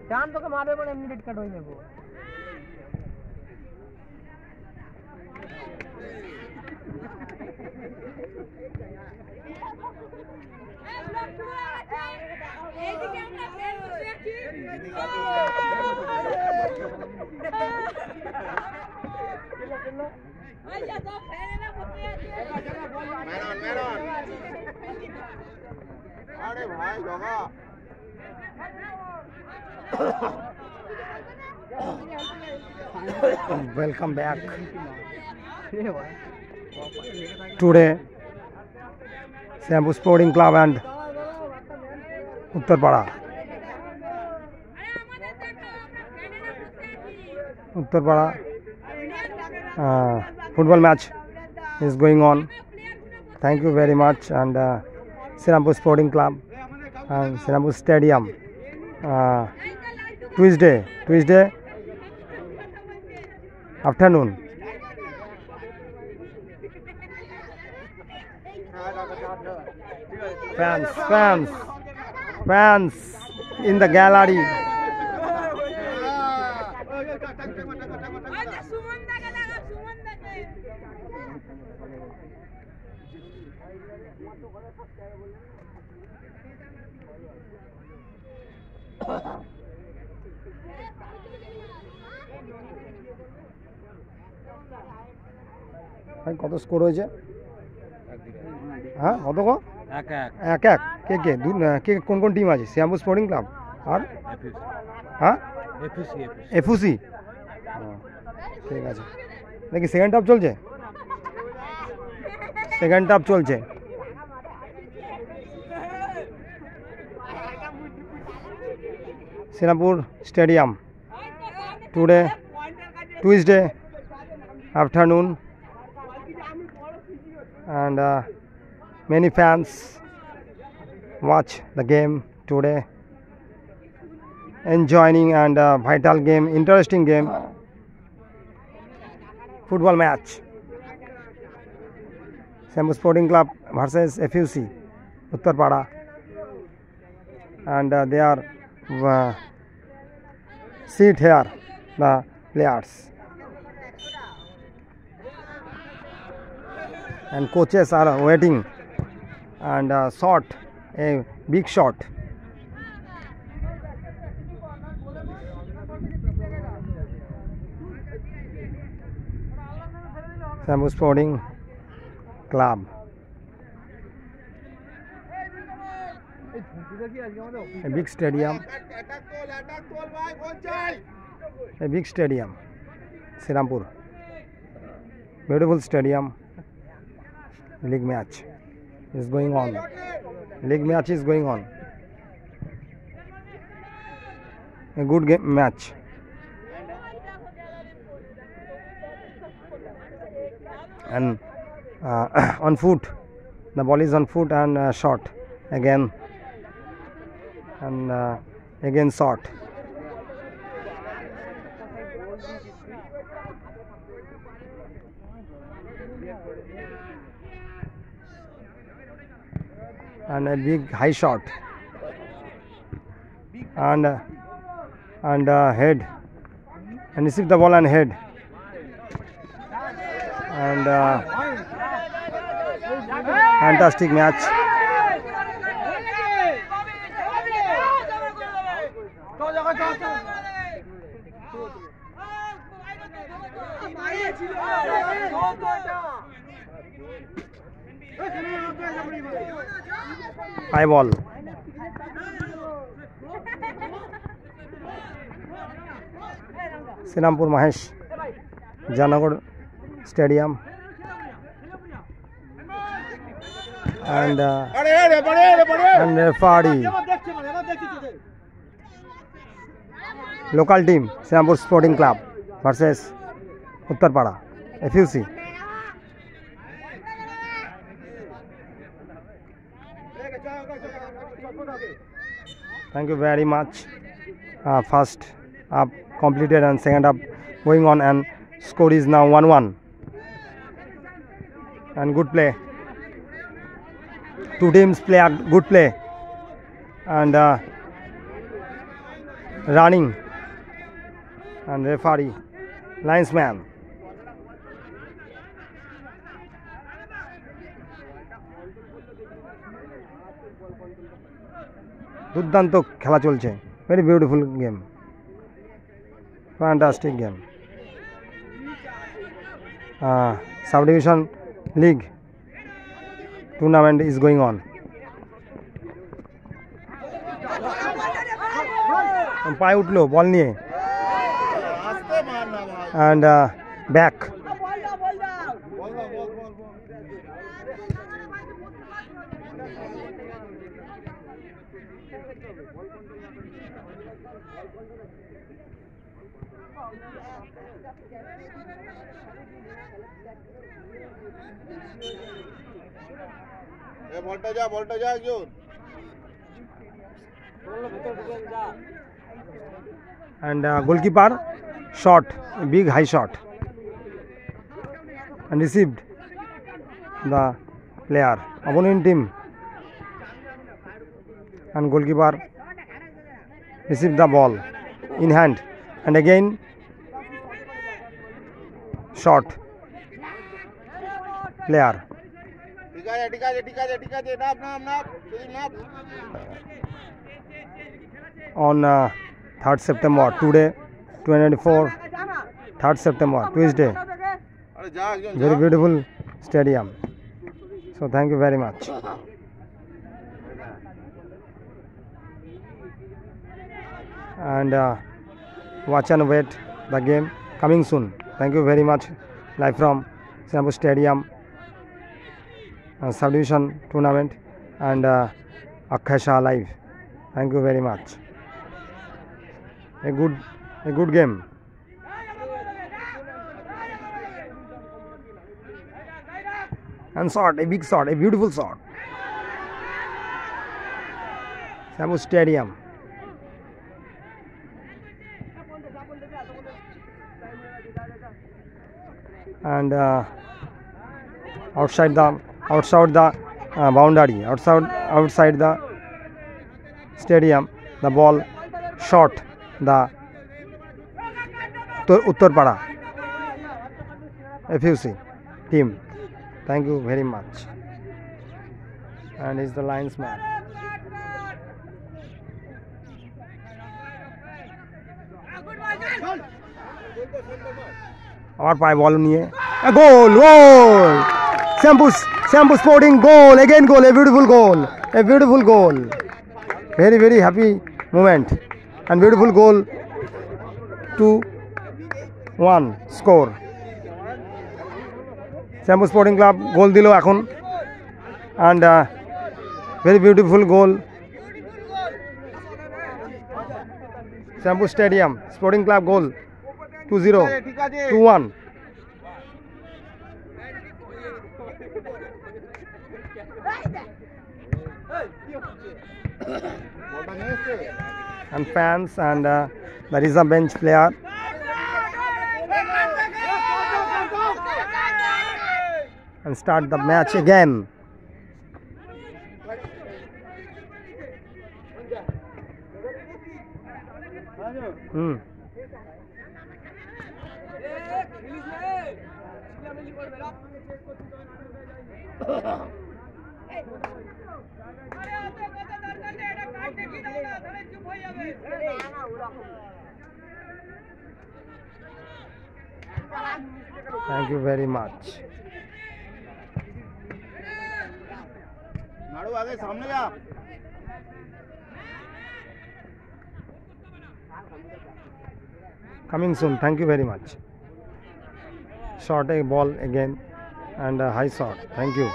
जान तो मारे पर एमनी रेड कार्ड होइने गो अरे भाई जगह welcome back today Sambhu Sporting Club and Uttarpada football match is going on. Thank you very much. And Sambhu Sporting Club and Sambhu Stadium Tuesday afternoon. Fans in the gallery. কত score হয়েছে? হ্যাঁ কত গো? এক কে কোন কোন team আছে? Shyampur sporting club আর হ্যাঁ FC. ঠিক আছে, নাকি সেকেন্ড হাফ চলছে? সেকেন্ড হাফ চলছে। Serampore stadium Tuesday afternoon, and many fans watch the game today, enjoying and vital game, interesting game, football match. Sambhu Sporting Club versus FUC Uttarpada, and they are seat here the players, and coaches are waiting and shot a big shot. Sambhu Sporting Club, a big stadium, Srirampur, beautiful stadium. League match is going on. A good game match. And on foot, the ball is on foot and shot again, and again shot. And a big high shot, and head, and receive the ball and head, and fantastic match. High ball. Srirampur Mahesh Janagar Stadium, and referee, local team Srirampur Sporting Club versus Uttarpara, FUC. Thank you very much. First up completed and second up going on, and score is now 1-1. And good play. Two teams play a good play and running, and referee, linesman. দুর্দান্ত খেলা চলছে, very beautiful game, fantastic game. Sub division league tournament is going on. পায়ে উঠলো বল নিয়ে, and back. বলটা যা একজন। And goalkeeper shot, a big high shot, and received the player, opponent team, and goalkeeper received the ball in hand, and again shot player. ঠিক আছে নাপ যদি নাপ। On 3rd September, today 24 3rd September, Tuesday, আরে যা একজন যা। very beautiful stadium, so thank you very much. And watch and wait the game coming soon. Thank you very much. Live from Sambhu Stadium, subdivision tournament, and Akshay Shah live. Thank you very much. A good game. And shot, a big shot, a beautiful shot. Sambhu Stadium. And outside the boundary, outside the stadium, the ball shot the Uttarpara FUC team. Thank you very much. And is the linesman. আবার পায় বল নিয়ে, গোল, Sambhu Sporting goal, again goal, a beautiful goal, very happy moment, and beautiful goal, 2-1 score. Sambhu Sporting Club goal দিল এখন, and very beautiful goal. Sambhu Stadium Sporting Club goal 2-0, 2-1. And fans and the reserve bench player. And start the match again. Thank you very much. नाड़ू आगे सामने जा। Coming soon. Thank you very much. Short a ball again, and a high shot. Thank you.